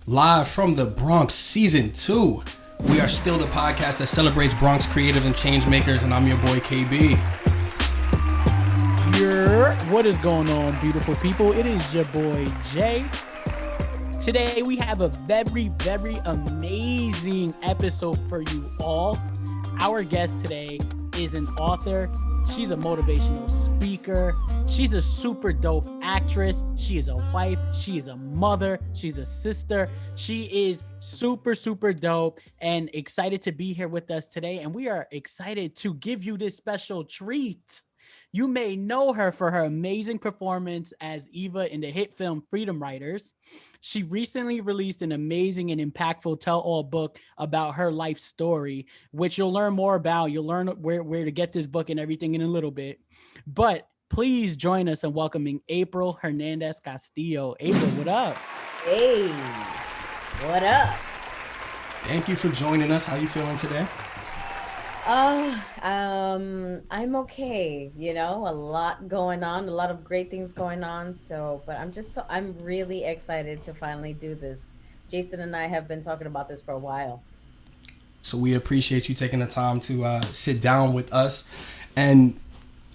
live from the Bronx Season 2. We are still the podcast that celebrates Bronx creatives and change makers, and I'm your boy KB. What is going on, beautiful people? It is your boy Jay. Today we have a very amazing episode for you all. Our guest today is an author. She's a motivational speaker. She's a super dope actress. She is a wife. She is a mother. She's a sister. She is super dope and excited to be here with us today. And we are excited to give you this special treat. You may know her for her amazing performance as Eva in the hit film Freedom Writers. She recently released an amazing and impactful tell-all book about her life story, which you'll learn more about. You'll learn where to get this book and everything in a little bit. But please join us in welcoming April Hernandez Castillo. April, what up? Hey, what up? Thank you for joining us. How you feeling today? I'm okay. You know, a lot going on, a lot of great things going on. But I'm really excited to finally do this. Jason and I have been talking about this for a while. So we appreciate you taking the time to sit down with us. And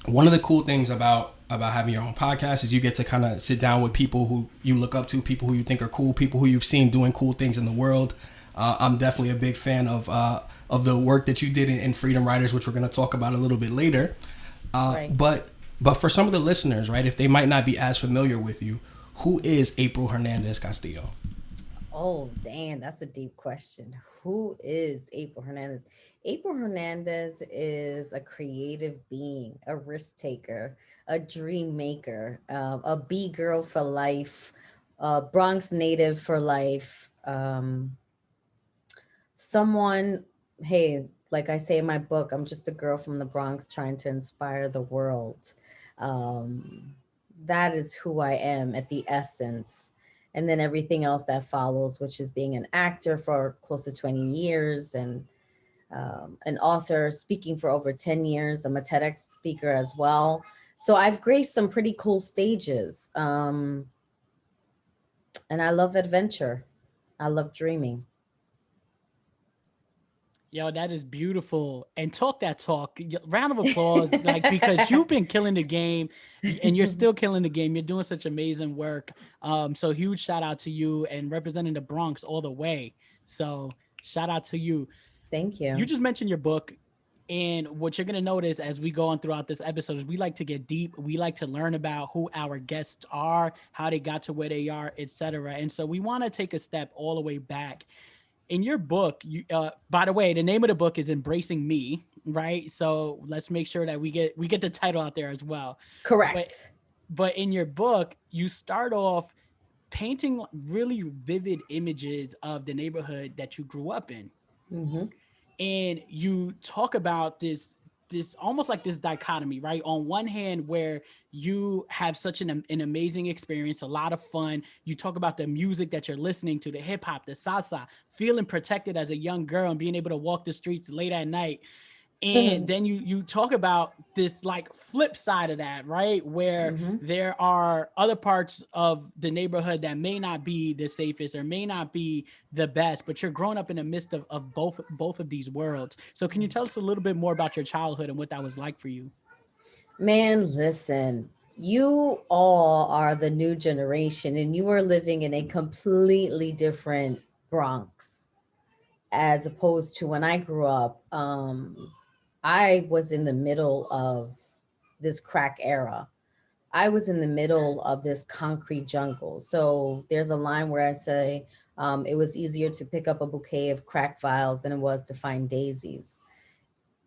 one of the cool things about having your own podcast is you get to kind of sit down with people who you look up to, people who you think are cool, people who you've seen doing cool things in the world. I'm definitely a big fan of the work that you did in Freedom Writers, which we're going to talk about a little bit later. Right. But for some of the listeners, right, if they might not be as familiar with you, who is April Hernandez Castillo? Oh, damn, that's a deep question. Who is April Hernandez? April Hernandez is a creative being, a risk taker, a dream maker, a B girl for life, a Bronx native for life, someone, hey, like I say in my book, I'm just a girl from the Bronx trying to inspire the world. That is who I am at the essence. And then everything else that follows, which is being an actor for close to 20 years and an author speaking for over 10 years. I'm a TedX speaker as well. So I've graced some pretty cool stages. And I love adventure. I love dreaming. Yo, that is beautiful. And talk that talk. Round of applause, like, because you've been killing the game and you're still killing the game. You're doing such amazing work. So huge shout out to you and representing the Bronx all the way. So shout out to you. Thank you. You just mentioned your book. And what you're going to notice as we go on throughout this episode is we like to get deep. We like to learn about who our guests are, how they got to where they are, etc. And so we want to take a step all the way back. In your book, you, by the way, the name of the book is Embracing Me, right? So let's make sure that we get the title out there as well. Correct. But in your book, you start off painting really vivid images of the neighborhood that you grew up in. Mm-hmm. And you talk about this almost like this dichotomy, right? On one hand, where you have such an amazing experience, a lot of fun. You talk about the music that you're listening to, the hip hop, the salsa, feeling protected as a young girl and being able to walk the streets late at night. And then you talk about this like flip side of that, right? Where there are other parts of the neighborhood that may not be the safest or may not be the best, but you're growing up in the midst of both of these worlds. So can you tell us a little bit more about your childhood and what that was like for you? Man, listen, you all are the new generation and you are living in a completely different Bronx as opposed to when I grew up. I was in the middle of this crack era. I was in the middle of this concrete jungle. So there's a line where I say, it was easier to pick up a bouquet of crack vials than it was to find daisies.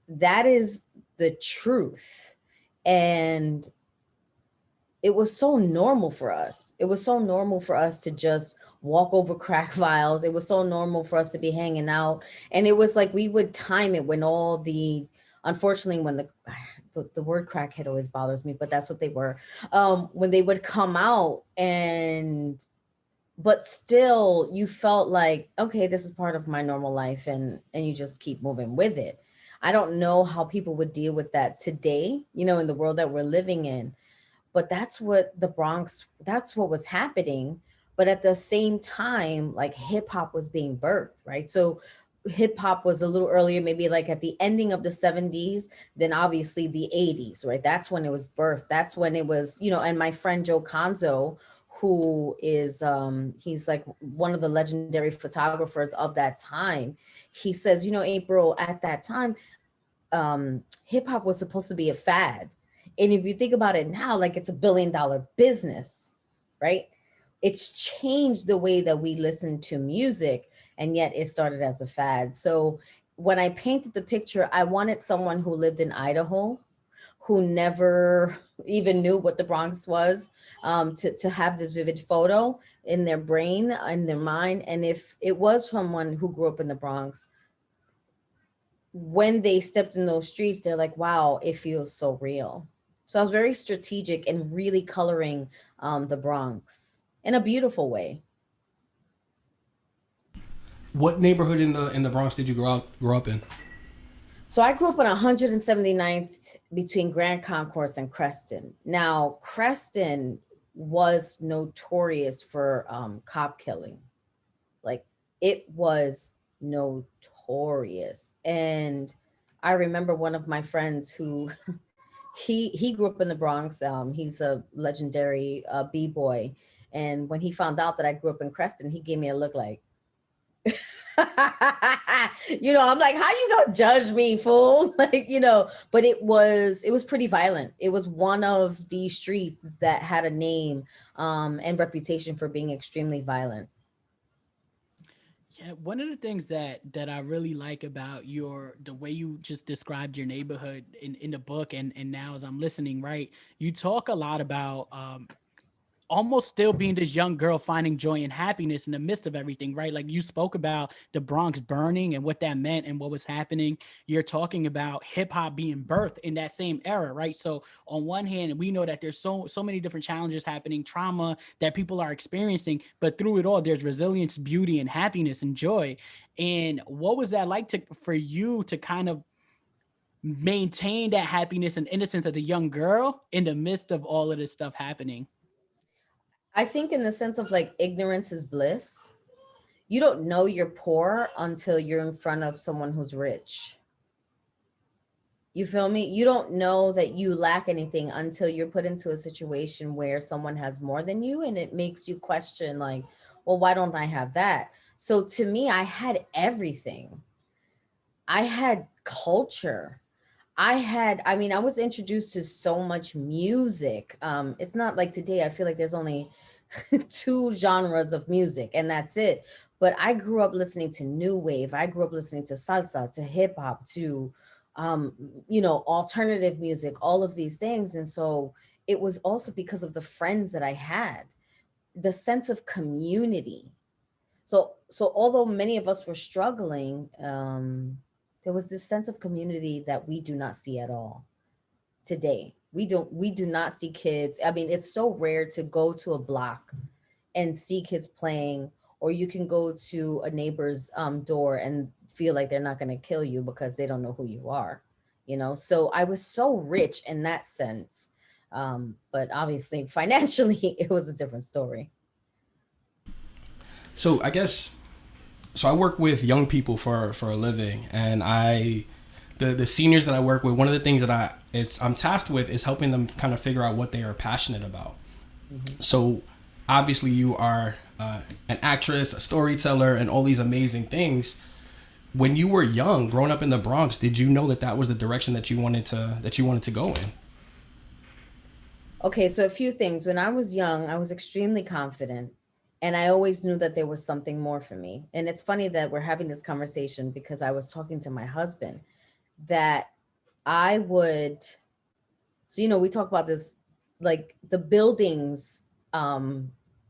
That is the truth. And it was so normal for us. It was so normal for us to just walk over crack vials. It was so normal for us to be hanging out. And it was like we would time it when all the, unfortunately, when the word crackhead always bothers me, but that's what they were. When they would come out but still you felt like, okay, this is part of my normal life and you just keep moving with it. I don't know how people would deal with that today, you know, in the world that we're living in. But that's what the Bronx, that's what was happening. But at the same time, like hip hop was being birthed, right? So hip hop was a little earlier, maybe like at the ending of the 70s, then obviously the 80s, right? That's when it was birthed. That's when it was, and my friend Joe Conzo, who is he's like one of the legendary photographers of that time. He says, April, at that time, hip hop was supposed to be a fad. And if you think about it now, like it's $1 billion business, right? It's changed the way that we listen to music, and yet it started as a fad. So when I painted the picture, I wanted someone who lived in Idaho, who never even knew what the Bronx was, to have this vivid photo in their brain, in their mind. And if it was someone who grew up in the Bronx, when they stepped in those streets, they're like, wow, it feels so real. So I was very strategic and really coloring the Bronx in a beautiful way. What neighborhood in the Bronx did you grow up in? So I grew up on 179th between Grand Concourse and Creston. Now, Creston was notorious for cop killing. Like it was notorious. And I remember one of my friends who he grew up in the Bronx. He's a legendary b-boy. And when he found out that I grew up in Creston, he gave me a look like, I'm like, how you gonna judge me, fool? Like, but it was pretty violent. It was one of the streets that had a name and reputation for being extremely violent. Yeah, one of the things that I really like about the way you just described your neighborhood in the book, and now as I'm listening, right, you talk a lot about almost still being this young girl finding joy and happiness in the midst of everything, right? Like you spoke about the Bronx burning and what that meant and what was happening. You're talking about hip hop being birthed in that same era, right? So on one hand, we know that there's so many different challenges happening, trauma that people are experiencing, but through it all, there's resilience, beauty, and happiness and joy. And what was that like for you to kind of maintain that happiness and innocence as a young girl in the midst of all of this stuff happening? I think in the sense of like ignorance is bliss. You don't know you're poor until you're in front of someone who's rich. You feel me? You don't know that you lack anything until you're put into a situation where someone has more than you, and it makes you question like, well, why don't I have that? So to me, I had everything. I had culture. I was introduced to so much music. It's not like today, I feel like there's only two genres of music and that's it. But I grew up listening to new wave. I grew up listening to salsa, to hip hop, to alternative music, all of these things. And so it was also because of the friends that I had, the sense of community. So although many of us were struggling, there was this sense of community that we do not see at all today. We do not see kids. I mean, it's so rare to go to a block and see kids playing, or you can go to a neighbor's door and feel like they're not going to kill you because they don't know who you are. So I was so rich in that sense. But obviously financially it was a different story. So I work with young people for a living, and the seniors that I work with, one of the things that I'm tasked with is helping them kind of figure out what they are passionate about. Mm-hmm. So obviously you are an actress, a storyteller, and all these amazing things. When you were young, growing up in the Bronx, did you know that was the direction that you wanted to go in? Okay, so a few things. When I was young, I was extremely confident, and I always knew that there was something more for me. And it's funny that we're having this conversation because I was talking to my husband that I would, so, we talk about this, like the buildings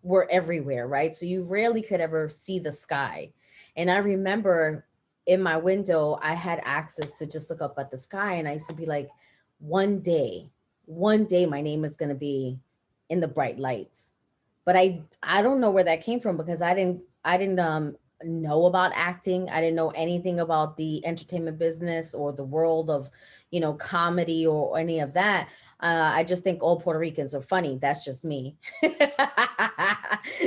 were everywhere, right? So you rarely could ever see the sky. And I remember in my window, I had access to just look up at the sky. And I used to be like, one day my name is going to be in the bright lights. But I don't know where that came from because I didn't know about acting. I didn't know anything about the entertainment business or the world of, comedy or any of that. I just think all Puerto Ricans are funny. That's just me.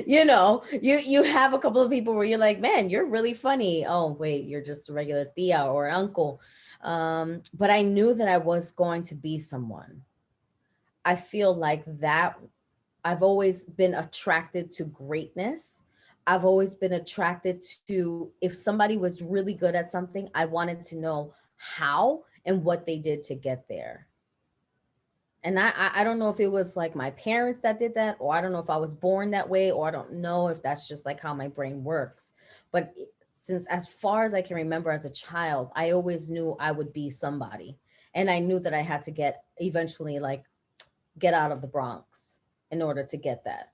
You have a couple of people where you're like, man, you're really funny. Oh, wait, you're just a regular tia or uncle. But I knew that I was going to be someone. I feel like that I've always been attracted to greatness. I've always been attracted to if somebody was really good at something, I wanted to know how and what they did to get there. And I don't know if it was like my parents that did that, or I don't know if I was born that way, or I don't know if that's just like how my brain works. But since as far as I can remember as a child, I always knew I would be somebody. And I knew that I had to get eventually like get out of the Bronx in order to get that.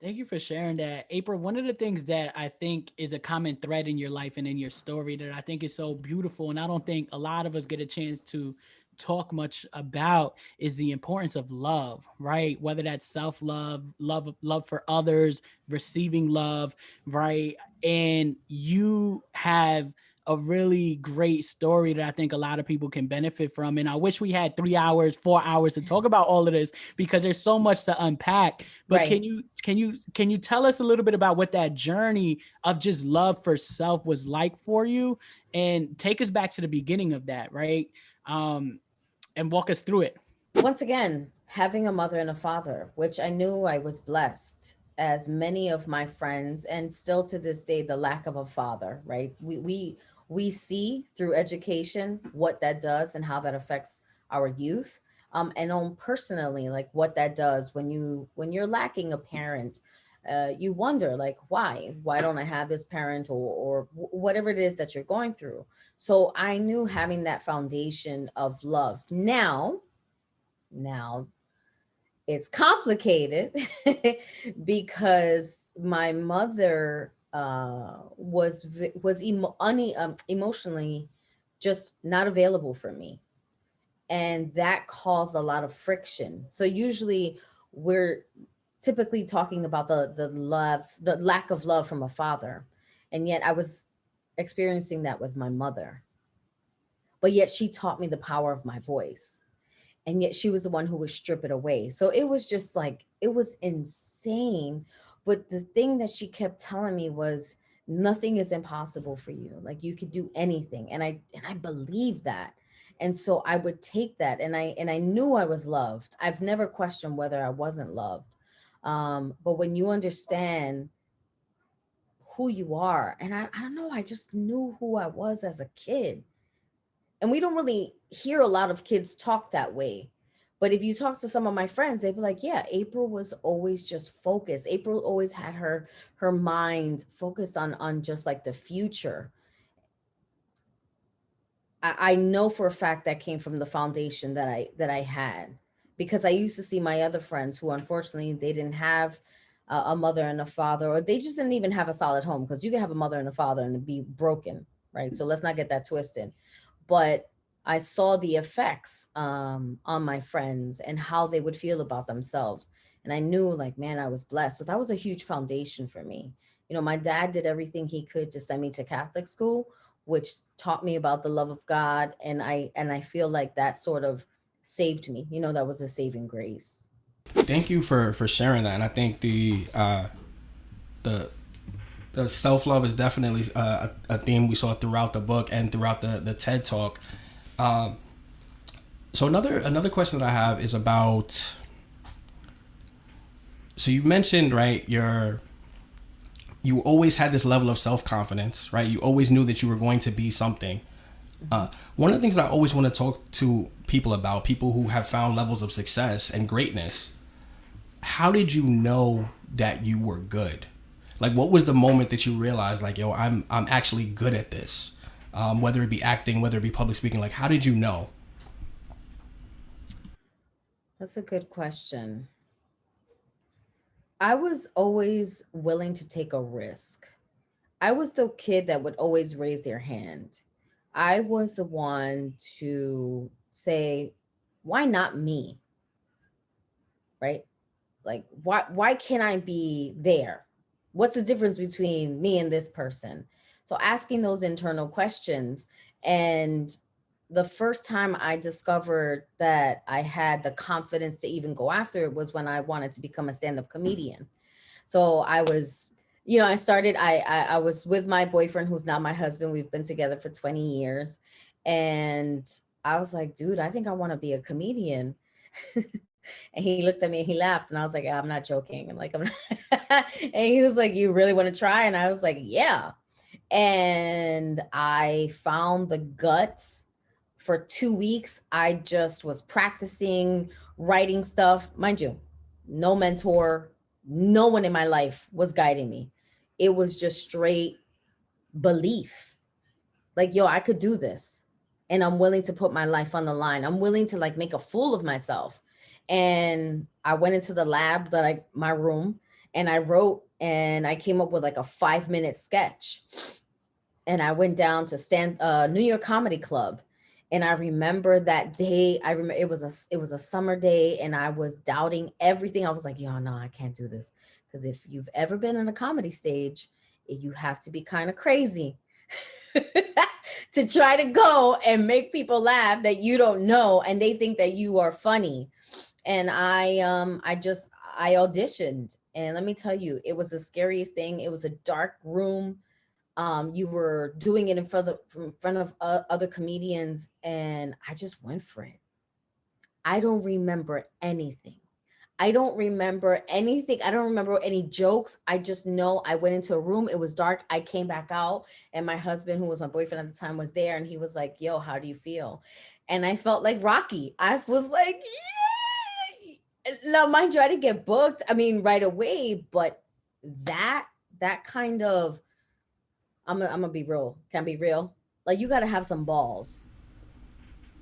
Thank you for sharing that. April, one of the things that I think is a common thread in your life and in your story that I think is so beautiful, and I don't think a lot of us get a chance to talk much about, is the importance of love, right? Whether that's self-love, love for others, receiving love, right? And you have a really great story that I think a lot of people can benefit from. And I wish we had 3 hours, 4 hours to talk about all of this because there's so much to unpack. But Right. can you tell us a little bit about what that journey of just love for self was like for you, and take us back to the beginning of that, right? And walk us through it. Once again, having a mother and a father, which I knew I was blessed, as many of my friends, and still to this day, the lack of a father, right? We see through education what that does and how that affects our youth. And on personally, like what that does when you're lacking a parent, you wonder like why don't I have this parent, or whatever it is that you're going through. So I knew having that foundation of love. Now it's complicated because my mother emotionally just not available for me, and that caused a lot of friction. So usually we're typically talking about the lack of love from a father, and yet I was experiencing that with my mother, but yet she taught me the power of my voice, and yet she was the one who would strip it away. So it was just like it was insane. But the thing that she kept telling me was nothing is impossible for you. Like you could do anything. And I believed that. And so I would take that, and I knew I was loved. I've never questioned whether I wasn't loved. But when you understand who you are, and I don't know, I just knew who I was as a kid. And we don't really hear a lot of kids talk that way. But if you talk to some of my friends, they'd be like, yeah, April was always just focused. April always had her mind focused on just like the future. I know for a fact that came from the foundation that I had, because I used to see my other friends who unfortunately they didn't have a mother and a father, or they just didn't even have a solid home, because you can have a mother and a father and be broken, right? So let's not get that twisted. But I saw the effects on my friends and how they would feel about themselves. And I knew like, man, I was blessed. So that was a huge foundation for me. My dad did everything he could to send me to Catholic school, which taught me about the love of God. And I feel like that sort of saved me. That was a saving grace. Thank you for sharing that. And I think the self love is definitely a theme we saw throughout the book and throughout the TED Talk. So another question that I have is about. So you mentioned, right, you always had this level of self confidence, right? You always knew that you were going to be something. One of the things that I always want to talk to people about, people who have found levels of success and greatness. How did you know that you were good? Like, what was the moment that you realized, like, yo, I'm actually good at this? Whether it be acting, whether it be public speaking, like, how did you know? That's a good question. I was always willing to take a risk. I was the kid that would always raise their hand. I was the one to say, why not me? Right? Like, why can't I be there? What's the difference between me and this person? So asking those internal questions, and the first time I discovered that I had the confidence to even go after it was when I wanted to become a stand-up comedian. So I was, I started, I was with my boyfriend, who's now my husband. We've been together for 20 years. And I was like, dude, I think I want to be a comedian. And he looked at me and he laughed. And I was like, I'm not joking. I'm like, I'm not. And he was like, you really want to try? And I was like, yeah. And I found the guts. For 2 weeks, I just was practicing writing stuff. Mind you, no mentor, no one in my life was guiding me. It was just straight belief. Like, yo, I could do this. And I'm willing to put my life on the line. I'm willing to like make a fool of myself. And I went into the lab, like my room, and I wrote, and I came up with like a 5-minute sketch. And I went down to New York Comedy Club. And I remember that day. I remember it was a summer day, and I was doubting everything. I was like, yo, no, I can't do this. Because if you've ever been on a comedy stage, you have to be kind of crazy to try to go and make people laugh that you don't know, and they think that you are funny. And I auditioned, and let me tell you, it was the scariest thing. It was a dark room. You were doing it in front of other comedians, and I just went for it. I don't remember anything. I don't remember anything. I don't remember any jokes. I just know I went into a room. It was dark. I came back out, and my husband, who was my boyfriend at the time, was there, and he was like, yo, how do you feel? And I felt like Rocky. I was like, yeah. Now, mind you, I didn't get booked. I mean, right away, but that kind of, I'm gonna be real. Can I be real? Like, you gotta have some balls.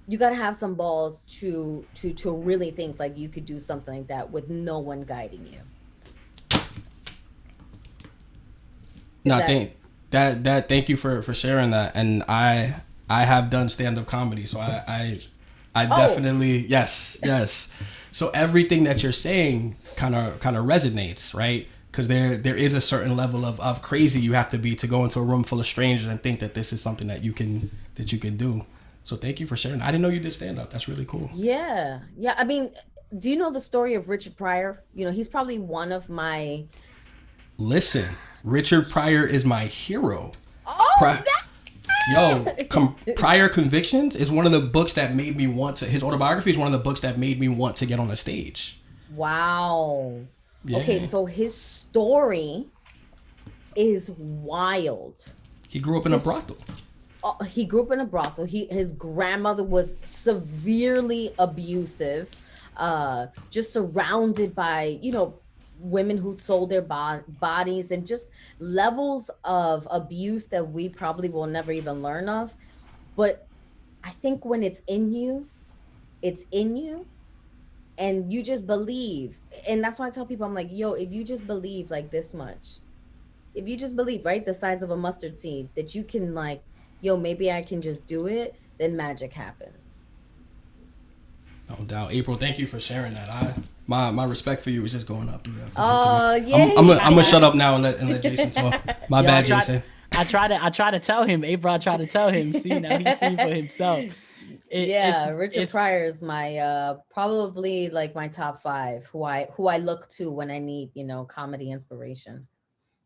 You gotta have some balls to really think like you could do something like that with no one guiding you. Is No, that thank you for sharing that. And I have done stand up comedy, so I oh definitely, yes. So everything that you're saying kind of resonates, right? Because there is a certain level of crazy you have to be to go into a room full of strangers and think that this is something that you can do. So thank you for sharing. I didn't know you did stand up. That's really cool. yeah. Yeah. I mean, do you know the story of Richard Pryor? He's probably one of my Listen, Richard Pryor is my hero. oh Pri- Yo, Prior Convictions is one of the books that made me want to. His autobiography is one of the books that made me want to get on a stage. wow. Yeah, Okay, so his story is wild. he grew up in a His brothel. he grew up in a brothel. His grandmother was severely abusive, just surrounded by women who sold their bodies, and just levels of abuse that we probably will never even learn of. But I think when it's in you, and you just believe. And that's why I tell people, I'm like, yo, if you just believe like this much, if you just believe, right, the size of a mustard seed, that you can, like, yo, maybe I can just do it, then magic happens. No doubt. April, thank you for sharing that. My respect for you is just going up through that. Oh, I'm yeah. gonna shut up now and let Jason talk. My Yo, bad, Jason. I try to tell him. April, I try to tell him. See, now he's seeing for himself. Yeah, Richard It's Pryor is my probably like my top 5 who I look to when I need, comedy inspiration.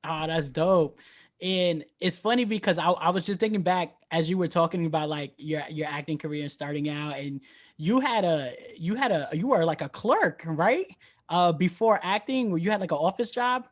Oh, that's dope. And it's funny because I was just thinking back as you were talking about like your acting career and starting out, and you were like a clerk, right? Before acting, where you had like an office job.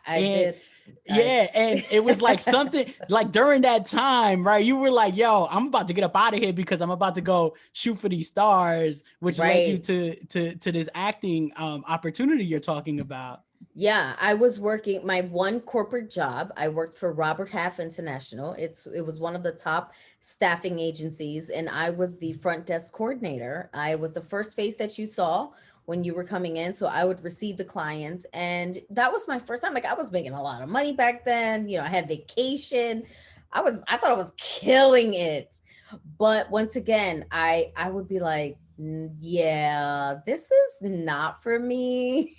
I And did. I yeah, and it was like something like during that time, right? You were like, yo, I'm about to get up out of here because I'm about to go shoot for these stars, which led you right. to this acting opportunity you're talking about. Yeah, I was working my one corporate job. I worked for Robert Half International. It was one of the top staffing agencies, and I was the front desk coordinator. I was the first face that you saw when you were coming in. So I would receive the clients, and that was my first time. Like, I was making a lot of money back then. I had vacation. I thought I was killing it. But once again, I would be like, yeah, this is not for me."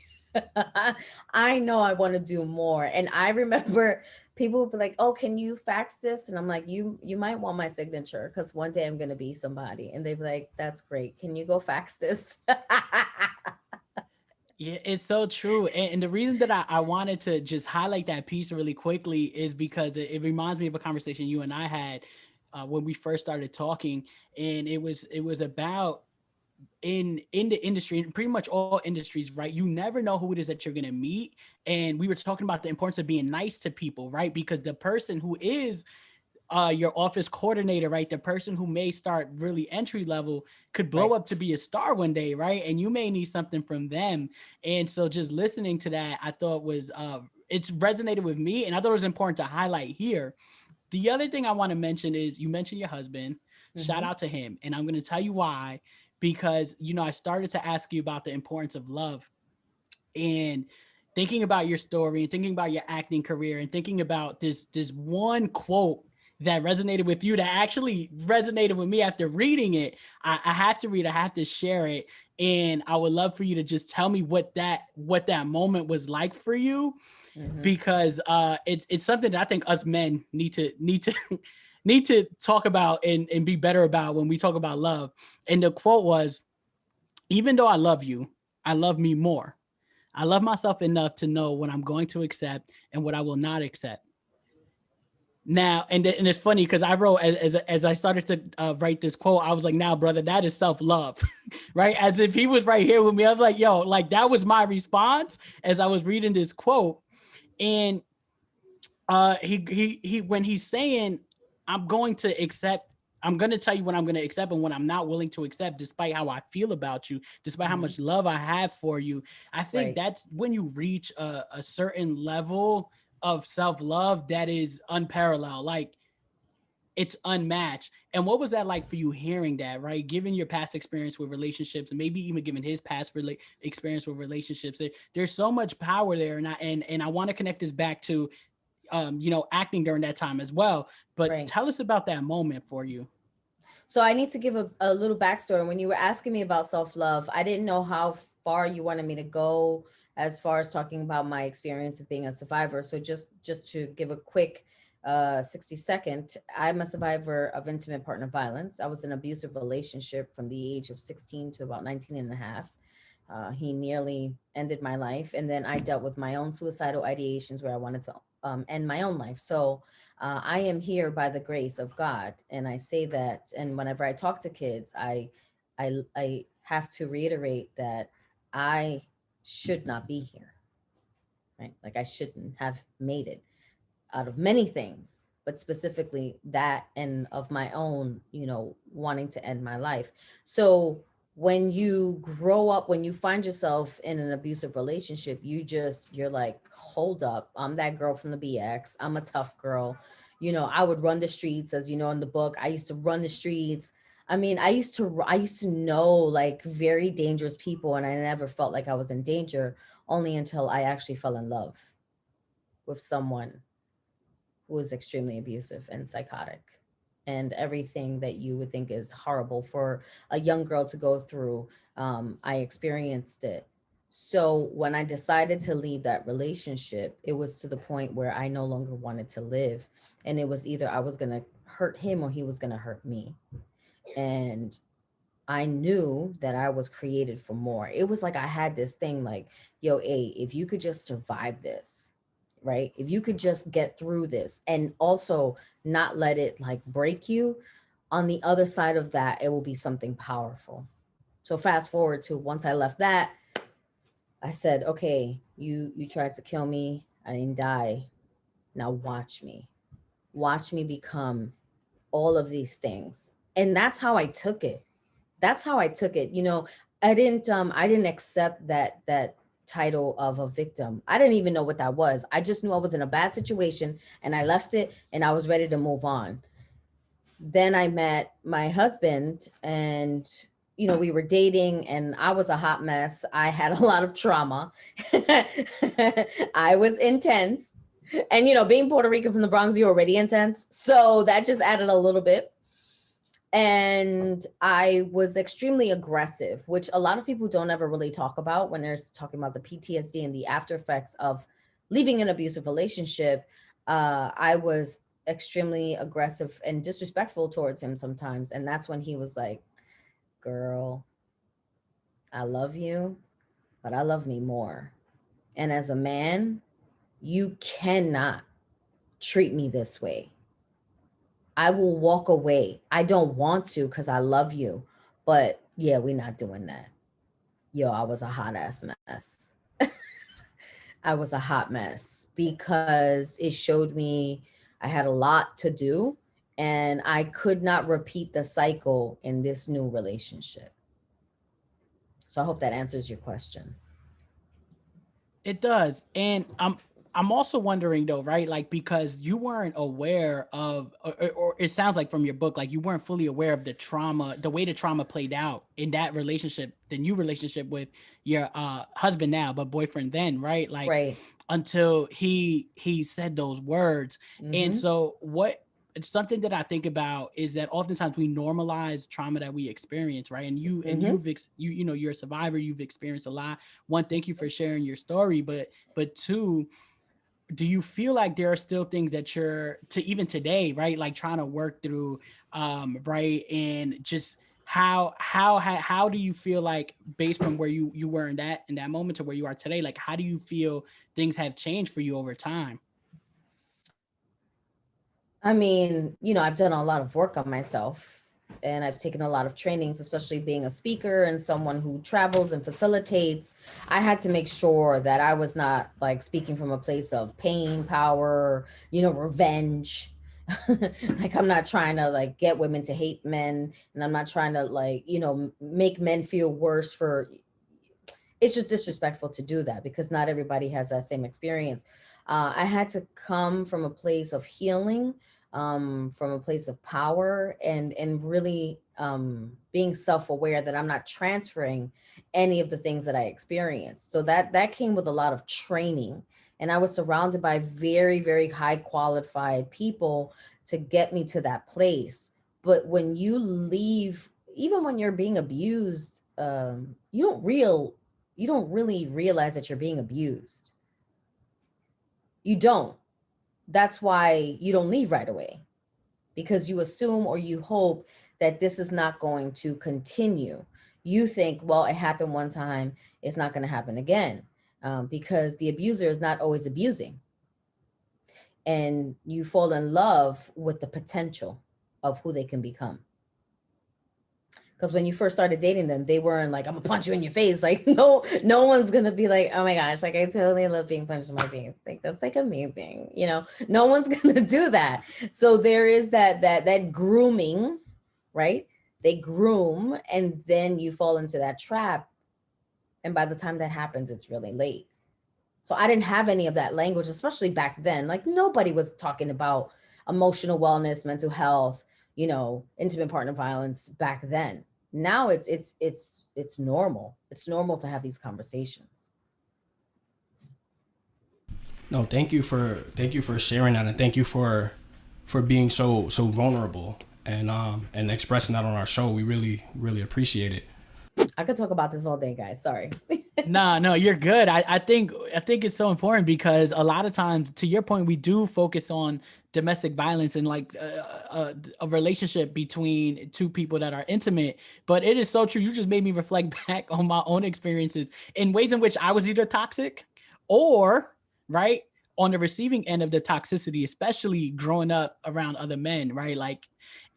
I know I want to do more. And I remember People will be like, "Oh, can you fax this?" And I'm like, "You might want my signature because one day I'm gonna be somebody." And they'd be like, "That's great. Can you go fax this?" Yeah, it's so true. And the reason that I wanted to just highlight that piece really quickly is because it reminds me of a conversation you and I had when we first started talking. And it was about in the industry, and pretty much all industries, right? You never know who it is that you're gonna meet. And we were talking about the importance of being nice to people, right? Because the person who is your office coordinator, right? The person who may start really entry level could blow Right. up to be a star one day, right? And you may need something from them. And so just listening to that, I thought was it's resonated with me, and I thought it was important to highlight here. The other thing I want to mention is you mentioned your husband. Shout Mm-hmm. out to him, and I'm going to tell you why. Because I started to ask you about the importance of love, and thinking about your story and thinking about your acting career and thinking about this one quote that resonated with you, that actually resonated with me after reading it. I have to read, I have to share it. And I would love for you to just tell me what that moment was like for you, Mm-hmm. because it's something that I think us men need to need to talk about and be better about when we talk about love. And the quote was, even though I love you, I love me more. I love myself enough to know what I'm going to accept and what I will not accept. Now, and it's funny because I wrote as I started to write this quote, I was like, "Now, brother, that is self-love," right? As if he was right here with me. I was like, "Yo, like that was my response as I was reading this quote." And he when he's saying, I'm going to accept, I'm going to tell you what I'm going to accept and what I'm not willing to accept, despite how I feel about you, despite how Mm-hmm. much love I have for you. I think Right. that's when you reach a certain level of self-love that is unparalleled. Like, it's unmatched. And what was that like for you hearing that, right? Given your past experience with relationships, and maybe even given his past experience with relationships, there's so much power there. And I want to connect this back to acting during that time as well. But Right. tell us about that moment for you. So I need to give a little backstory. When you were asking me about self-love, I didn't know how far you wanted me to go as far as talking about my experience of being a survivor. So just to give a quick 60-second, I'm a survivor of intimate partner violence. I was in an abusive relationship from the age of 16 to about 19 and a half. He nearly ended my life. And then I dealt with my own suicidal ideations where I wanted to end my own life. So I am here by the grace of God. And I say that. And whenever I talk to kids, I have to reiterate that I should not be here, right? Like I shouldn't have made it out of many things, but specifically that and of my own, wanting to end my life. So when you grow up, when you find yourself in an abusive relationship, you're like, hold up, I'm that girl from the BX. I'm a tough girl. I would run the streets, as you know, in the book. I used to run the streets. I mean, I used to know like very dangerous people, and I never felt like I was in danger, only until I actually fell in love with someone who was extremely abusive and psychotic, and everything that you would think is horrible for a young girl to go through. I experienced it. So when I decided to leave that relationship, it was to the point where I no longer wanted to live. And it was either I was going to hurt him or he was going to hurt me. And I knew that I was created for more. It was like I had this thing like, yo, if you could just survive this, right? If you could just get through this and also not let it like break you, on the other side of that, it will be something powerful. So fast forward to once I left that, I said, okay, you tried to kill me. I didn't die. Now watch me. Watch me become all of these things. And that's how I took it. That's how I took it. I didn't accept that title of a victim. I didn't even know what that was. I just knew I was in a bad situation and I left it and I was ready to move on. Then I met my husband, and we were dating, and I was a hot mess. I had a lot of trauma. I was intense. And being Puerto Rican from the Bronx, you're already intense. So that just added a little bit. And I was extremely aggressive, which a lot of people don't ever really talk about when they're talking about the PTSD and the after effects of leaving an abusive relationship. I was extremely aggressive and disrespectful towards him sometimes. And that's when he was like, girl, I love you, but I love me more. And as a man, you cannot treat me this way. I will walk away. I don't want to because I love you. But yeah, we're not doing that. Yo, I was a hot ass mess. I was a hot mess because it showed me I had a lot to do and I could not repeat the cycle in this new relationship. So I hope that answers your question. It does. And I'm also wondering though, right? Like because you weren't aware of or it sounds like from your book, like you weren't fully aware of the trauma, the way the trauma played out in that relationship, the new relationship with your husband now, but boyfriend then, right? Like Right. until he said those words. And Mm-hmm. so what it's something that I think about is that oftentimes we normalize trauma that we experience, right? And Mm-hmm. you know you're a survivor, you've experienced a lot. One, thank you for sharing your story, but two, do you feel like there are still things that you're to even today, right? Like trying to work through, right? And just how do you feel like based from where you were in that moment to where you are today? Like how do you feel things have changed for you over time? I mean, I've done a lot of work on myself and I've taken a lot of trainings, especially being a speaker and someone who travels and facilitates. I had to make sure that I was not like speaking from a place of pain, power, revenge. Like I'm not trying to like get women to hate men and I'm not trying to like, make men feel worse for it's just disrespectful to do that because not everybody has that same experience. I had to come from a place of healing, from a place of power, and really being self-aware that I'm not transferring any of the things that I experienced. So that came with a lot of training, and I was surrounded by very, very high qualified people to get me to that place. But when you leave, even when you're being abused, you don't really realize that you're being abused. You don't. That's why you don't leave right away because you assume or you hope that this is not going to continue. You think, well, it happened one time, it's not going to happen again, because the abuser is not always abusing. And you fall in love with the potential of who they can become. Because when you first started dating them, they weren't like, I'm gonna punch you in your face. Like, no one's gonna be like, oh my gosh, like I totally love being punched in my face. Like that's like amazing. No one's gonna do that. So there is that grooming, right? They groom and then you fall into that trap. And by the time that happens, it's really late. So I didn't have any of that language, especially back then. Like nobody was talking about emotional wellness, mental health, intimate partner violence back then. Now it's normal. It's normal to have these conversations. No, thank you for sharing that, and thank you for being so vulnerable and expressing that on our show. We really appreciate it. I could talk about this all day, guys. Sorry. Nah, no, you're good. I think it's so important because a lot of times, to your point, we do focus on domestic violence and like a relationship between two people that are intimate. But it is so true. You just made me reflect back on my own experiences in ways in which I was either toxic or right on the receiving end of the toxicity, especially growing up around other men, right? Like,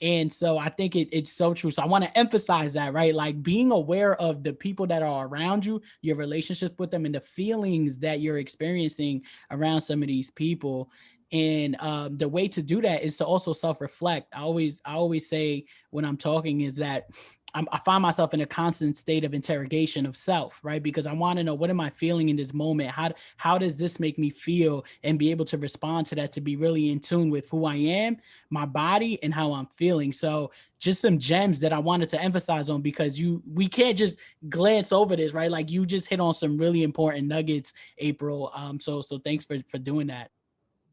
and so I think it's so true. So I want to emphasize that, right? Like being aware of the people that are around you, your relationships with them, and the feelings that you're experiencing around some of these people. And the way to do that is to also self-reflect. I always say when I'm talking is that I find myself in a constant state of interrogation of self, right? Because I want to know, what am I feeling in this moment? How does this make me feel? And be able to respond to that, to be really in tune with who I am, my body, and how I'm feeling. So just some gems that I wanted to emphasize on, because we can't just glance over this, right? Like you just hit on some really important nuggets, April. So thanks for doing that.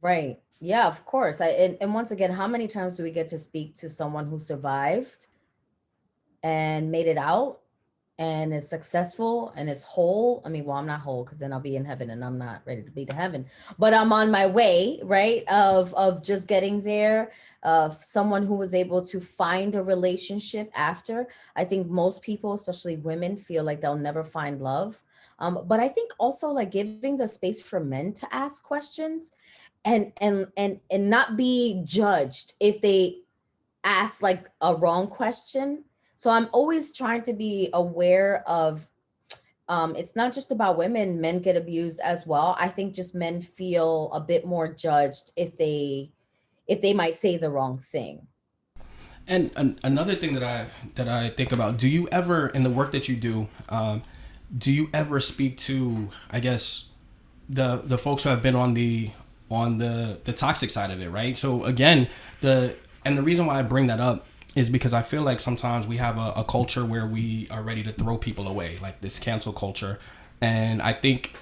Right. Yeah, of course. And once again, how many times do we get to speak to someone who survived and made it out and is successful and is whole. I mean, well, I'm not whole because then I'll be in heaven and I'm not ready to be to heaven, but I'm on my way, right? Of just getting there. Of someone who was able to find a relationship after. I think most people, especially women, feel like they'll never find love. But I think also like giving the space for men to ask questions and not be judged if they ask like a wrong question. So I'm always trying to be aware of it's not just about women, men get abused as well. I think just men feel a bit more judged if they might say the wrong thing. And another thing that I think about, do you ever in the work that you do you ever speak to, I guess, the folks who have been on the toxic side of it, right? So again, the reason why I bring that up is because I feel like sometimes we have a culture where we are ready to throw people away, like this cancel culture, and I think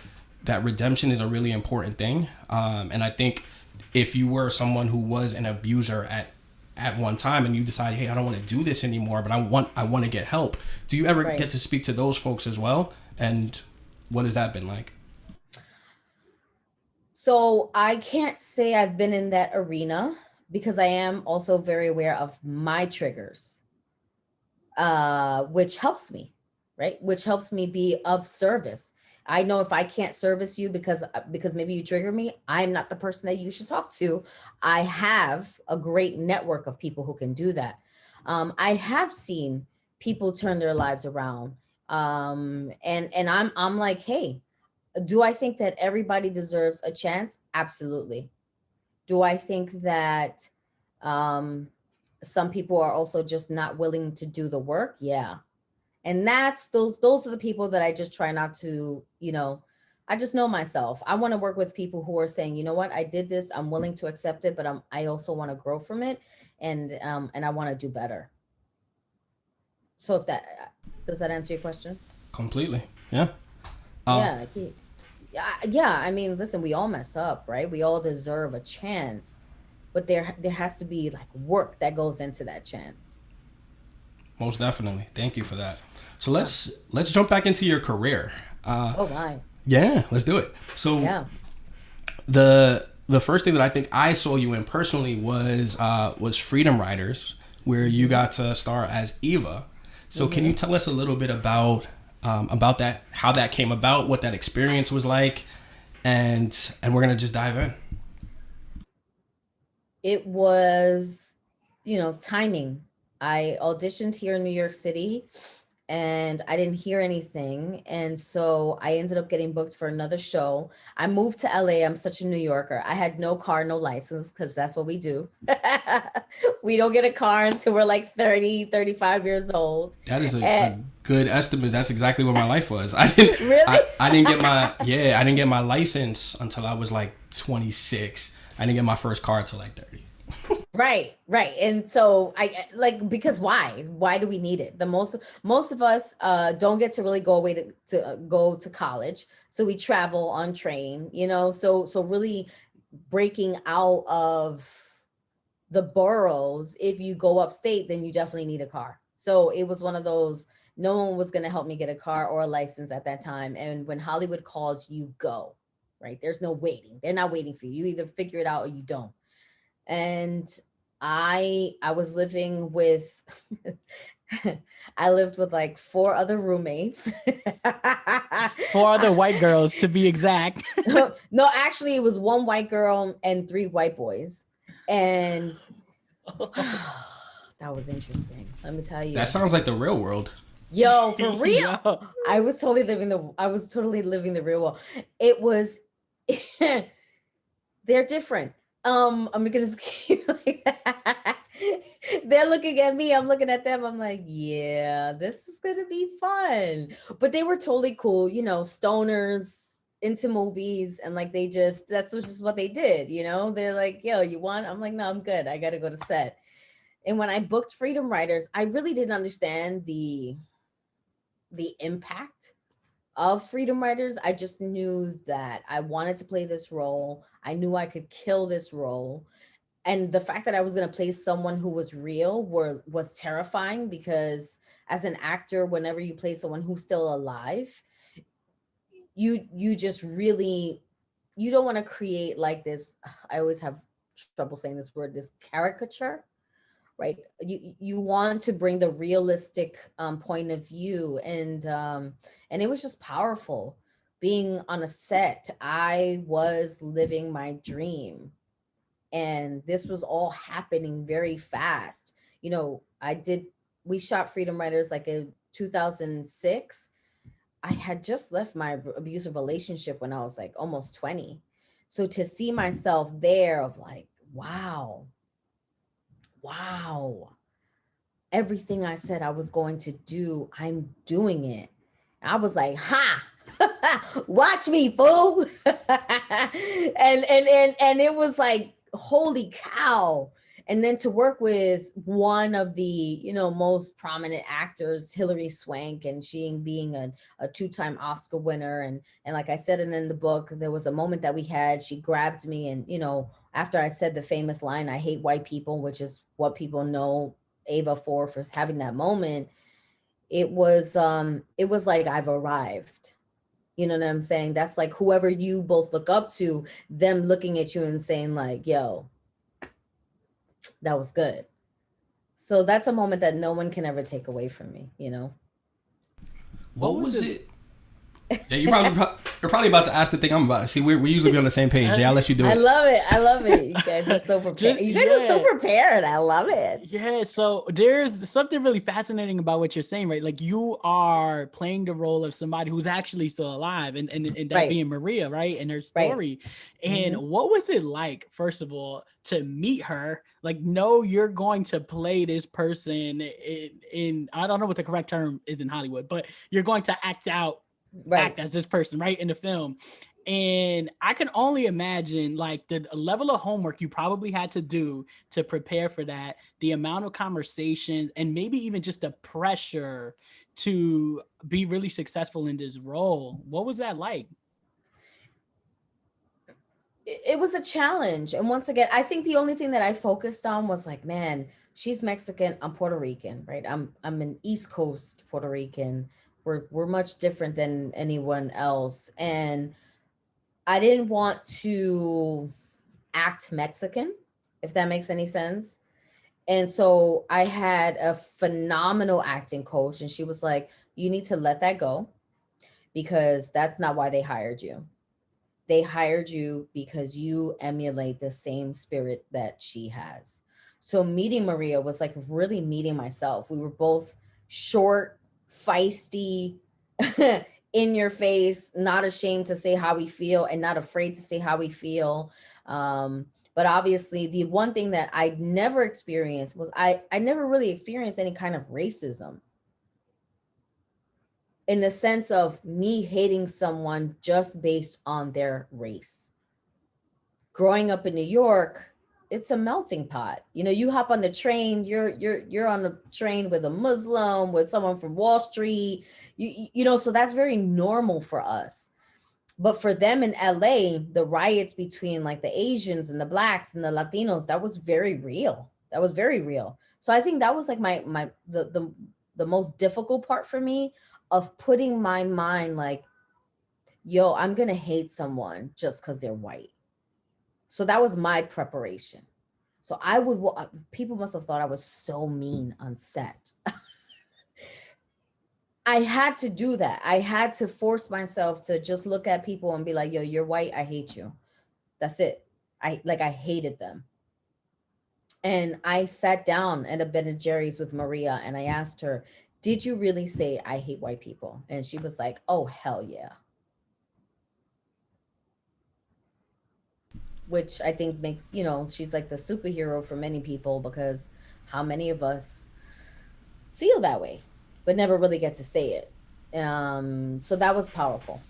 that redemption is a really important thing. And I think if you were someone who was an abuser at one time and you decide, hey, I don't want to do this anymore, but I want to get help. Do you ever Right. get to speak to those folks as well? And what has that been like? So I can't say I've been in that arena because I am also very aware of my triggers, which helps me, right? Which helps me be of service. I know if I can't service you because maybe you trigger me, I'm not the person that you should talk to. I have a great network of people who can do that. I have seen people turn their lives around, and I'm like, hey, do I think that everybody deserves a chance? Absolutely. Do I think that um, some people are also just not willing to do the work? Yeah. And that's those are the people that I just try not to, I just know myself. I want to work with people who are saying, you know what, I did this, I'm willing to accept it, but I also want to grow from it, and I want to do better. So if that does that answer your question? Completely. Yeah. Uh, Yeah. Yeah, I mean, listen, we all mess up, right? We all deserve a chance, but there has to be like work that goes into that chance. Most definitely. Thank you for that. So Yeah. let's jump back into your career. Oh my. Yeah, let's do it. So Yeah. the first thing that I think I saw you in personally was Freedom Riders, where you got to star as Eva. So can you tell us a little bit about that, how that came about, what that experience was like, and we're gonna just dive in. It was, timing. I auditioned here in New York City and I didn't hear anything. And so I ended up getting booked for another show. I moved to LA. I'm such a New Yorker. I had no car, no license, because that's what we do. We don't get a car until we're like 30, 35 years old. That is And a good estimate. That's exactly what my life was. I didn't really? I didn't get my I didn't get my license until I was like 26. I didn't get my first car until like 30. Right, right. And so like, because why do we need it? Most of us don't get to really go away to go to college. So we travel on train, so really breaking out of the boroughs, if you go upstate, then you definitely need a car. So it was one of those, no one was going to help me get a car or a license at that time. And when Hollywood calls, you go, right? There's no waiting. They're not waiting for you. You either figure it out or you don't. And I was living with I lived with like four other roommates. Four other white girls to be exact. No, actually it was one white girl and three white boys. And that was interesting. Let me tell you. That sounds like the real world. Yo, for real. Yo. I was totally living the real world. It was they're different. I'm gonna keep like that. They're looking at me, I'm looking at them. I'm like, yeah, this is gonna be fun. But they were totally cool, stoners into movies, and like that's just what they did, They're like, yo, you want? I'm like, no, I'm good. I gotta go to set. And when I booked Freedom Riders, I really didn't understand the impact of Freedom Riders. I just knew that I wanted to play this role. I knew I could kill this role. And the fact that I was going to play someone who was real was terrifying, because as an actor, whenever you play someone who's still alive, you just really, you don't want to create like this. I always have trouble saying this word, this caricature, right? You want to bring the realistic point of view, and it was just powerful being on a set. I was living my dream, and this was all happening very fast. You know, we shot Freedom Writers like in 2006. I had just left my abusive relationship when I was like almost 20. So to see myself there of like, wow, everything I said I was going to do, I'm doing it. I was like, ha, watch me, fool. And it was like, holy cow. And then to work with one of the, you know, most prominent actors, Hilary Swank, and she being a two-time Oscar winner. And like I said it in the book, there was a moment that we had, she grabbed me, and, you know, after I said the famous line, I hate white people, which is what people know Ava for having that moment. It was like, I've arrived. You know what I'm saying? That's like whoever you both look up to, them looking at you and saying like, yo, that was good. So that's a moment that no one can ever take away from me, you know? What was it? Yeah, you're probably about to ask the thing I'm about. See, we usually be on the same page. Jay, I'll let you do it. I love it. You guys are so prepared. You guys are so prepared. I love it. Yeah, so there's something really fascinating about what you're saying, right? Like, you are playing the role of somebody who's actually still alive, and that Right. being Maria, right? And her story. Right. And what was it like, first of all, to meet her? Like, no, you're going to play this person in I don't know what the correct term is in Hollywood, but you're going to act as this person, right, in the film. And I can only imagine like the level of homework you probably had to do to prepare for that, the amount of conversations, and maybe even just the pressure to be really successful in this role. What was that like? It was a challenge. And once again, I think the only thing that I focused on was like, man, she's Mexican, I'm Puerto Rican, right? I'm an East Coast Puerto Rican. We're much different than anyone else. And I didn't want to act Mexican, if that makes any sense. And so I had a phenomenal acting coach, and she was like, you need to let that go, because that's not why they hired you. They hired you because you emulate the same spirit that she has. So meeting Maria was like really meeting myself. We were both short, feisty, in your face, not ashamed to say how we feel and not afraid to say how we feel. But obviously the one thing that I never experienced was I never really experienced any kind of racism, in the sense of me hating someone just based on their race. Growing up in New York, it's a melting pot. You know, you hop on the train, you're on the train with a Muslim, with someone from Wall Street, you know, so that's very normal for us. But for them in LA, the riots between like the Asians and the Blacks and the Latinos, that was very real. That was very real. So I think that was like the most difficult part for me, of putting my mind like, yo, I'm going to hate someone just because they're white. So that was my preparation. So people must have thought I was so mean on set. I had to do that. I had to force myself to just look at people and be like, yo, you're white, I hate you. That's it. I hated them. And I sat down at a Ben and Jerry's with Maria, and I asked her, did you really say I hate white people? And she was like, oh, hell yeah. Which I think makes, you know, she's like the superhero for many people, because how many of us feel that way, but never really get to say it. So that was powerful.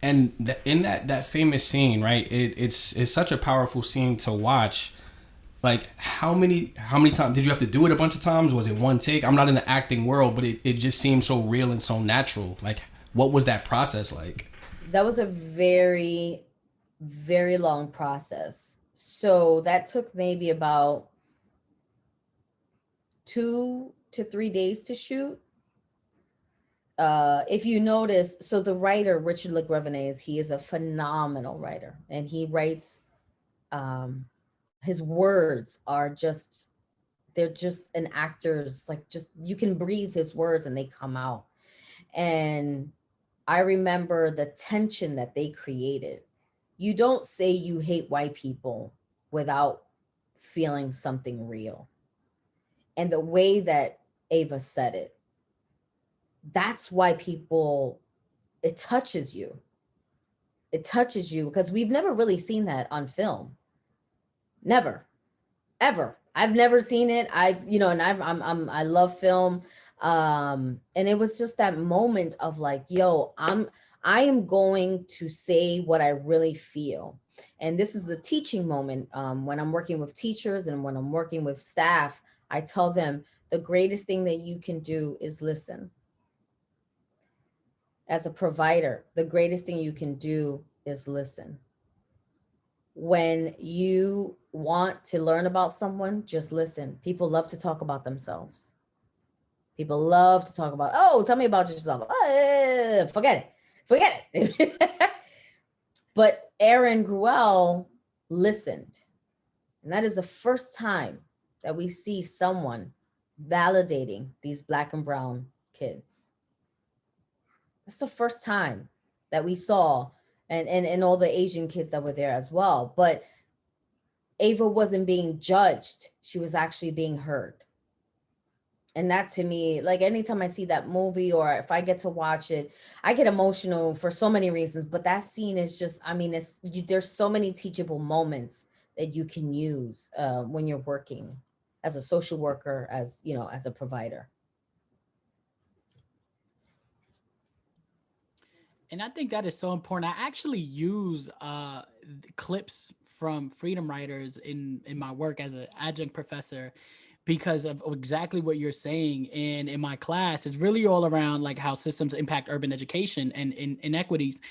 And in that famous scene, right? It's such a powerful scene to watch. Like, how many times did you have to do it? A bunch of times? Was it one take? I'm not in the acting world, but it just seems so real and so natural. Like, what was that process like? That was a very, very long process. So that took maybe about 2 to 3 days to shoot. If you notice, so the writer Richard LeGrevenez, he is a phenomenal writer, and he writes. His words are just, they're just an actor's, like, just, you can breathe his words and they come out. And I remember the tension that they created. You don't say you hate white people without feeling something real. And the way that Ava said it, that's why people, it touches you. It touches you because we've never really seen that on film. Never, ever. I've never seen it. I love film. And it was just that moment of like, yo, I am going to say what I really feel. And this is a teaching moment. When I'm working with teachers and when I'm working with staff, I tell them the greatest thing that you can do is listen. As a provider, the greatest thing you can do is listen. When you want to learn about someone, just listen. People love to talk about themselves. People love to talk about, oh, tell me about yourself. Forget it. But Aaron Gruel listened. And that is the first time that we see someone validating these Black and brown kids. That's the first time that we saw, and all the Asian kids that were there as well. But Ava wasn't being judged. She was actually being heard. And that, to me, like, anytime I see that movie or if I get to watch it, I get emotional for so many reasons. But that scene is just, I mean, there's so many teachable moments that you can use when you're working as a social worker, as, you know, as a provider. And I think that is so important. I actually use clips from freedom writers in my work as an adjunct professor because of exactly what you're saying. And in my class, it's really all around like how systems impact urban education and inequities.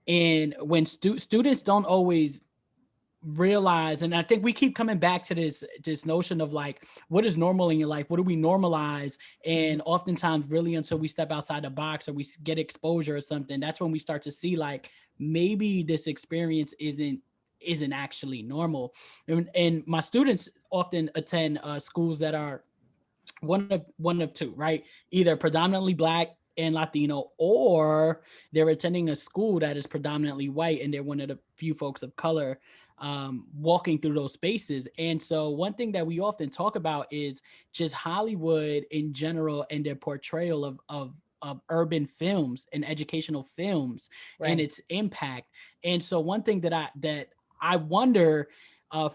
And when students don't always realize, and I think we keep coming back to this notion of like, what is normal in your life? What do we normalize? And oftentimes really until we step outside the box or we get exposure or something, that's when we start to see like maybe this experience isn't actually normal. And my students often attend schools that are one of two, right? Either predominantly Black and Latino, or they're attending a school that is predominantly white and they're one of the few folks of color walking through those spaces. And so one thing that we often talk about is just Hollywood in general and their portrayal of urban films and educational films and Right. its impact. And so one thing that I wonder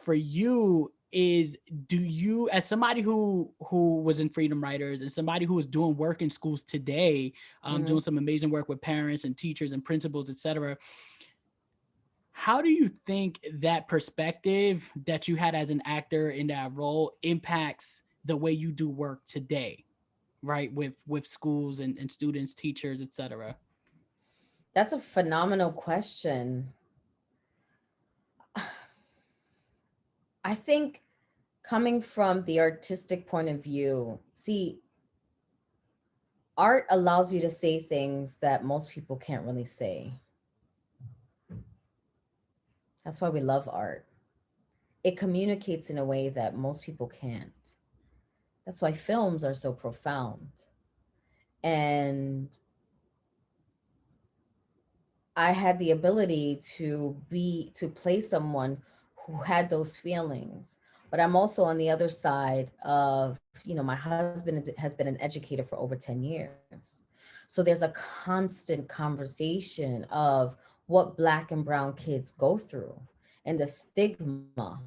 for you is, do you, as somebody who was in freedom writers and somebody who is doing work in schools today, doing some amazing work with parents and teachers and principals, etc., how do you think that perspective that you had as an actor in that role impacts the way you do work today, right, with schools and students, teachers, etc.? That's a phenomenal question. I think coming from the artistic point of view, see, art allows you to say things that most people can't really say. That's why we love art. It communicates in a way that most people can't. That's why films are so profound. And I had the ability to play someone who had those feelings. But I'm also on the other side of, my husband has been an educator for over 10 years. So there's a constant conversation of what Black and brown kids go through and the stigma.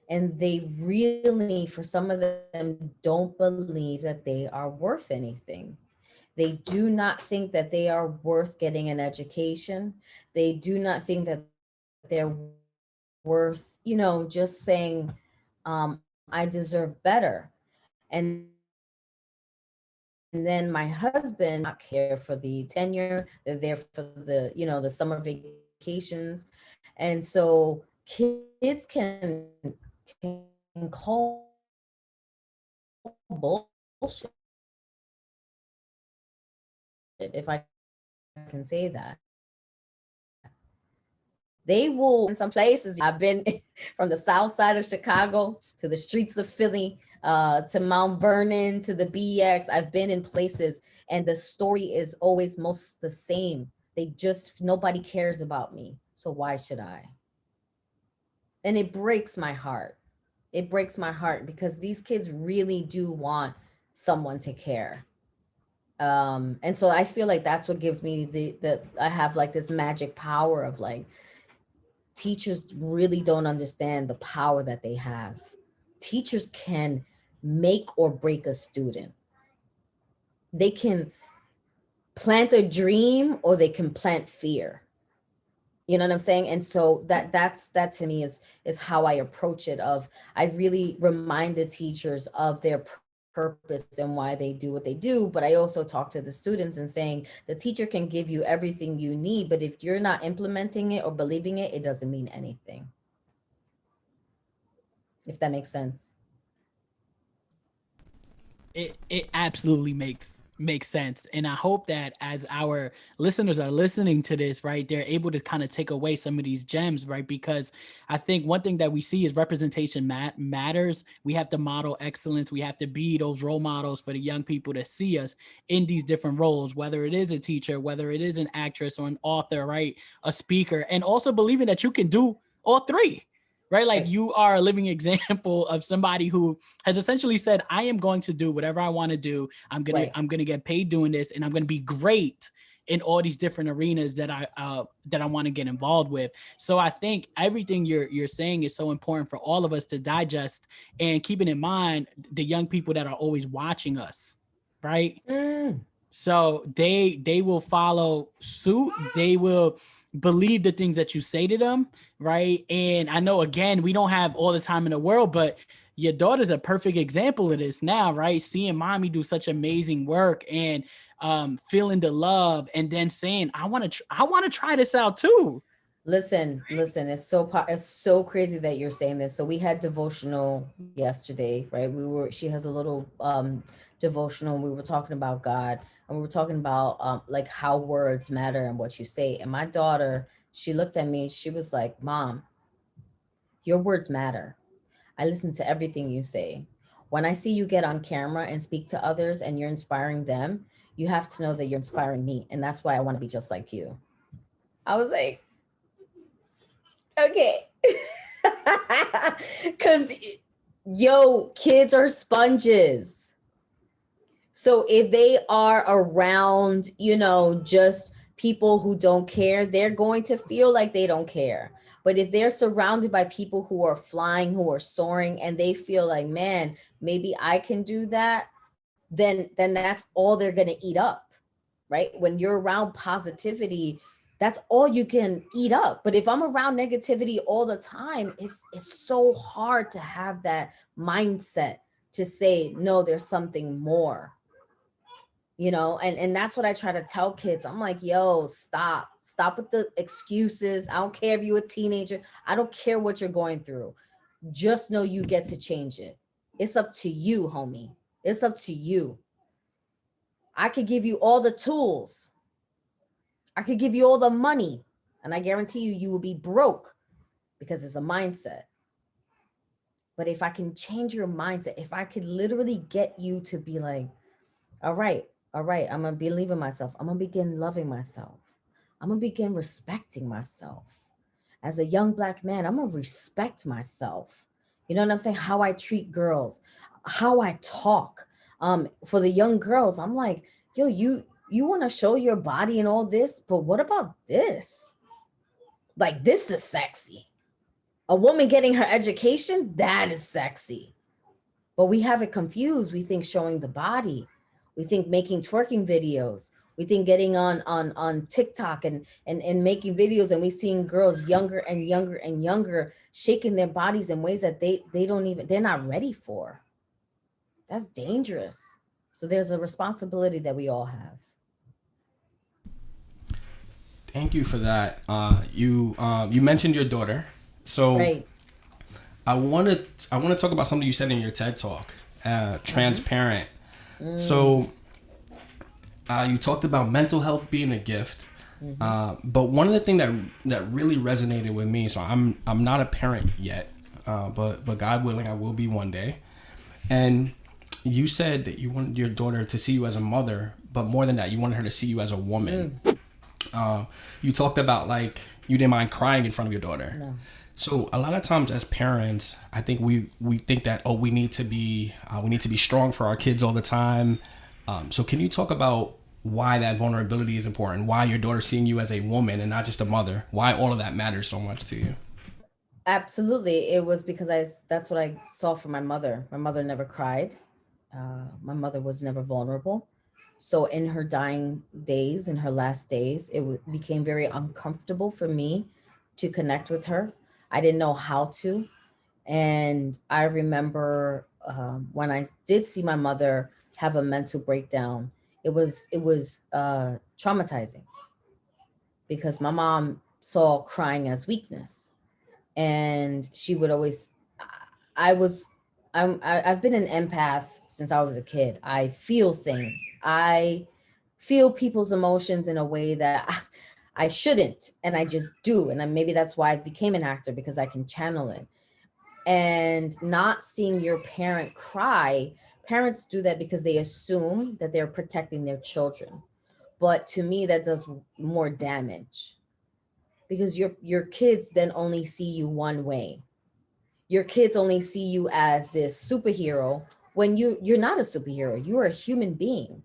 And they really, for some of them, don't believe that they are worth anything. They do not think that they are worth getting an education. They do not think that they're worth, just saying, I deserve better. And then my husband not care for the tenure. They're there for the summer vacations. And so kids kids can call bullshit, if I can say that. They will, in some places, I've been from the south side of Chicago to the streets of Philly, to Mount Vernon, to the BX. I've been in places and the story is always most the same. Nobody cares about me. So why should I? And it breaks my heart. It breaks my heart because these kids really do want someone to care. And so I feel like that's what gives me the I have like this magic power of like, teachers really don't understand the power that they have. Teachers can make or break a student. They can plant a dream or they can plant fear. You know what I'm saying? And so that to me is how I approach it. I really remind the teachers of their purpose and why they do what they do. But I also talk to the students and saying the teacher can give you everything you need, but if you're not implementing it or believing it, it doesn't mean anything. If that makes sense. It absolutely makes sense, and I hope that as our listeners are listening to this, right, they're able to kind of take away some of these gems, right? Because I think one thing that we see is representation matters. We have to model excellence. We have to be those role models for the young people to see us in these different roles, whether it is a teacher, whether it is an actress or an author, right, a speaker, and also believing that you can do all three. Right? Like you are a living example of somebody who has essentially said, I am going to do whatever I want to do. I'm going to get paid doing this, and I'm going to be great in all these different arenas that I want to get involved with. So I think everything you're saying is so important for all of us to digest, and keeping in mind the young people that are always watching us, right? So they will follow suit. They will believe the things that you say to them, right? And I know, again, we don't have all the time in the world, but your daughter's a perfect example of this now, right? Seeing mommy do such amazing work and feeling the love, and then saying, I want to try this out too. Listen, it's so crazy that you're saying this. So we had devotional yesterday, right? She has a little devotional. We were talking about God, and we were talking about like how words matter and what you say. And my daughter, she looked at me, she was like, Mom, your words matter. I listen to everything you say. When I see you get on camera and speak to others and you're inspiring them, you have to know that you're inspiring me. And that's why I want to be just like you. I was like, okay. Because, kids are sponges. So if they are around, just people who don't care, they're going to feel like they don't care. But if they're surrounded by people who are flying, who are soaring, and they feel like, man, maybe I can do that, then that's all they're going to eat up, right? When you're around positivity, that's all you can eat up. But if I'm around negativity all the time, it's so hard to have that mindset to say, no, there's something more. And that's what I try to tell kids. I'm like, stop with the excuses. I don't care if you're a teenager. I don't care what you're going through. Just know you get to change it. It's up to you, homie. It's up to you. I could give you all the tools. I could give you all the money, and I guarantee you will be broke because it's a mindset. But if I can change your mindset, if I could literally get you to be like, all right, I'm going to believe in myself. I'm going to begin loving myself. I'm going to begin respecting myself. As a young Black man, I'm going to respect myself. You know what I'm saying? How I treat girls, how I talk. For the young girls, I'm like, you want to show your body and all this, but what about this? Like, this is sexy. A woman getting her education, that is sexy. But we have it confused. We think showing the body. We think making twerking videos. We think getting on TikTok and making videos, and we seeing girls younger and younger and younger shaking their bodies in ways that they're not ready for. That's dangerous. So there's a responsibility that we all have. Thank you for that. You mentioned your daughter, So Right. I want to talk about something you said in your TED talk, transparent. So you talked about mental health being a gift. But one of the things that really resonated with me, so I'm not a parent yet, but God willing, I will be one day. And you said that you wanted your daughter to see you as a mother, but more than that, you wanted her to see you as a woman. You talked about like you didn't mind crying in front of your daughter. No. So a lot of times as parents, I think we think that we need to be strong for our kids all the time. So can you talk about why that vulnerability is important? Why your daughter seeing you as a woman and not just a mother? Why all of that matters so much to you? Absolutely. It was because that's what I saw from my mother. My mother never cried. My mother was never vulnerable. So in her dying days, in her last days, it became very uncomfortable for me to connect with her. I didn't know how to. And I remember when I did see my mother have a mental breakdown, it was traumatizing because my mom saw crying as weakness, and she would always. I was, I've been an empath since I was a kid. I feel things. I feel people's emotions in a way that I shouldn't, and I just do. And maybe that's why I became an actor, because I can channel it. And not seeing your parent cry, parents do that because they assume that they're protecting their children. But to me, that does more damage, because your kids then only see you one way. Your kids only see you as this superhero when you're not a superhero. You're a human being.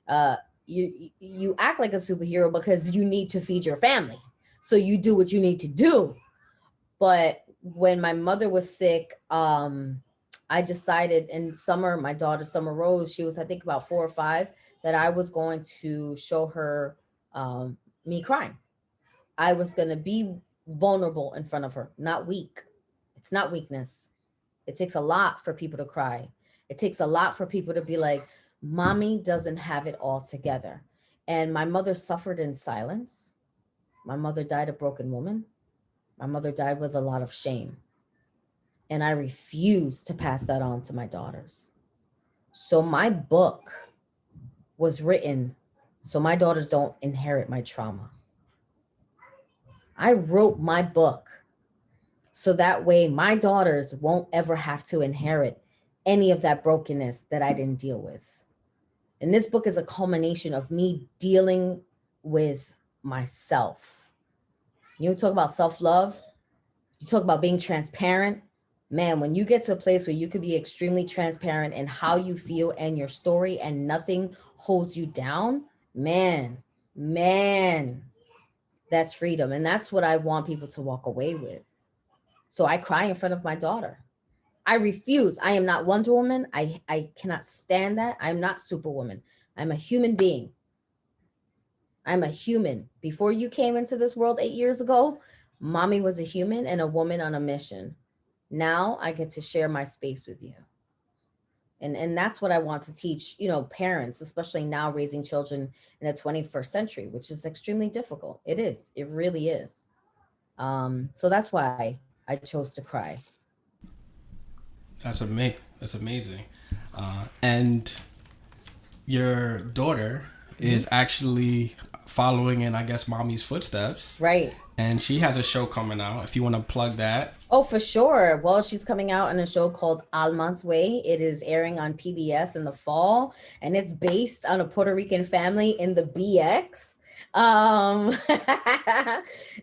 uh you act like a superhero because you need to feed your family, so you do what you need to do. But when my mother was sick, I decided in summer, my daughter Summer Rose, she was I think about 4 or 5, that I was going to show her me crying. I was going to be vulnerable in front of her, not weak. It's not weakness. It takes a lot for people to cry. It takes a lot for people to be like, mommy doesn't have it all together. And my mother suffered in silence. My mother died a broken woman. My mother died with a lot of shame. And I refuse to pass that on to my daughters. So my book was written so my daughters don't inherit my trauma. I wrote my book so that way my daughters won't ever have to inherit any of that brokenness that I didn't deal with. And this book is a culmination of me dealing with myself. You talk about self-love, you talk about being transparent. Man, when you get to a place where you could be extremely transparent in how you feel and your story and nothing holds you down, man, that's freedom. And that's what I want people to walk away with. So I cry in front of my daughter. I refuse. I am not Wonder Woman. I cannot stand that. I'm not Superwoman. I'm a human being. I'm a human. Before you came into this world 8 years ago, mommy was a human and a woman on a mission. Now I get to share my space with you. And that's what I want to teach, parents, especially now raising children in the 21st century, which is extremely difficult. It is. It really is. So that's why I chose to cry. That's amazing. That's amazing. And your daughter is actually following in, I guess, mommy's footsteps. Right. And she has a show coming out. If you want to plug that. Oh, for sure. Well, she's coming out in a show called Alma's Way. It is airing on PBS in the fall, and it's based on a Puerto Rican family in the BX.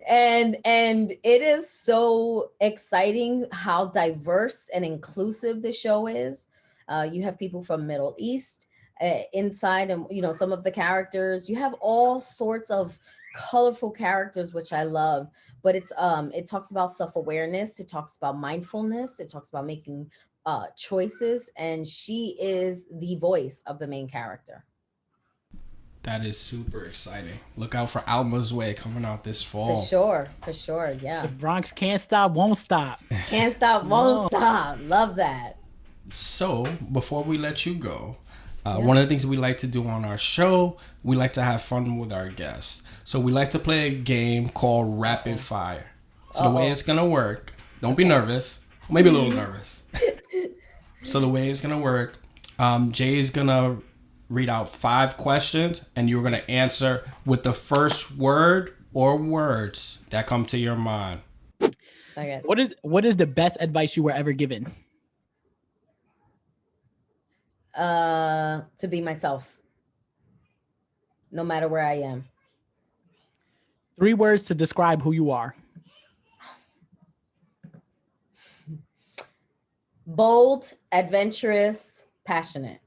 And it is so exciting how diverse and inclusive the show is. You have people from Middle East inside, and some of the characters. You have all sorts of colorful characters, which I love. But it talks about self-awareness, it talks about mindfulness, it talks about making choices, and she is the voice of the main character. That is super exciting. Look out for Alma's Way coming out this fall. For sure, yeah. The Bronx can't stop, won't stop. Can't stop, won't stop. Love that. So, before we let you go, one of the things we like to do on our show, we like to have fun with our guests. So we like to play a game called Rapid Fire. So the way it's going to work, don't be nervous. Maybe a little nervous. So the way it's going to work, Jay's going to read out 5 questions, and you're going to answer with the first word or words that come to your mind. Okay. What is the best advice you were ever given? To be myself, no matter where I am. 3 words to describe who you are. Bold, adventurous, passionate.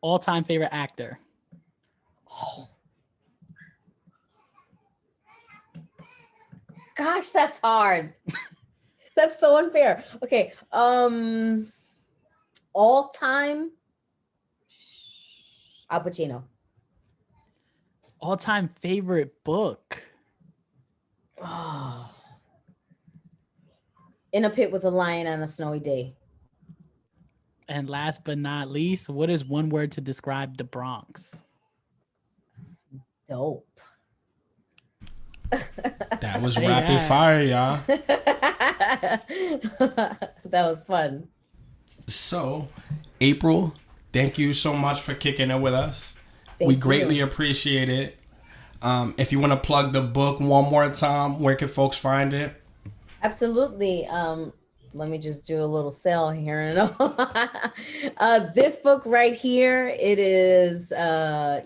All-time favorite actor. Oh. Gosh, that's hard. That's so unfair. Okay. All time, Al Pacino. All-time favorite book. Oh. In a Pit with a Lion on a Snowy Day. And last but not least, what is one word to describe the Bronx? Dope. That was rapid fire, y'all. That was fun. So, April, thank you so much for kicking it with us. We greatly appreciate it. If you want to plug the book one more time, where can folks find it? Absolutely. Let me just do a little sell here. This book right here, it is,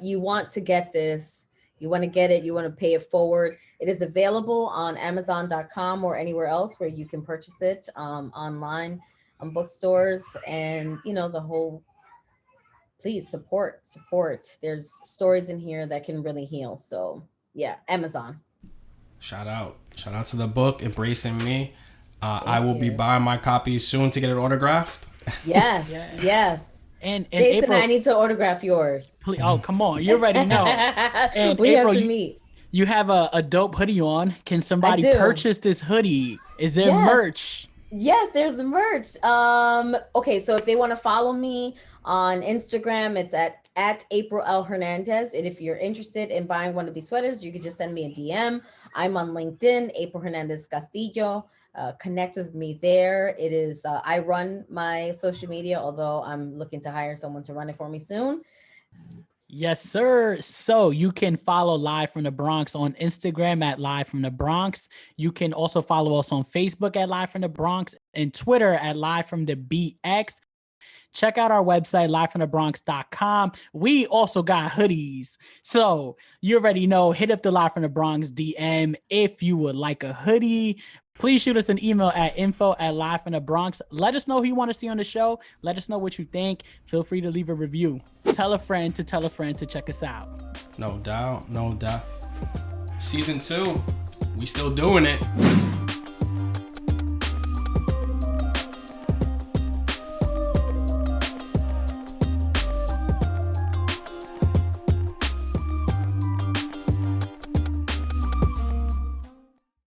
you want to get this. You want to get it. You want to pay it forward. It is available on Amazon.com or anywhere else where you can purchase it online, bookstores, and the whole. Please support. There's stories in here that can really heal. So yeah, Amazon. Shout out to the book, Embracing Me. I will be you. buying my copy soon to get it autographed. Yes, yes. And Jason, April, I need to autograph yours. please, oh, come on. You already know. And We April, have to meet. You have a dope hoodie on. Can somebody do. purchase this hoodie? Is there Yes. merch? Yes, there's merch. Okay, so if they want to follow me on Instagram, it's at April L. Hernandez. And if you're interested in buying one of these sweaters, you can just send me a DM. I'm on LinkedIn, April Hernandez Castillo. Connect with me there. It is, I run my social media, although I'm looking to hire someone to run it for me soon. Yes, sir. So you can follow Live from the Bronx on Instagram at Live from the Bronx. You can also follow us on Facebook at Live from the Bronx and Twitter at Live from the BX. Check out our website, livefromthebronx.com. We also got hoodies. So you already know, hit up the Live from the Bronx DM if you would like a hoodie. Please shoot us an email at info@livefromthebronx. Let us know who you want to see on the show. Let us know what you think. Feel free to leave a review. Tell a friend to check us out. No doubt. Season 2, we still doing it.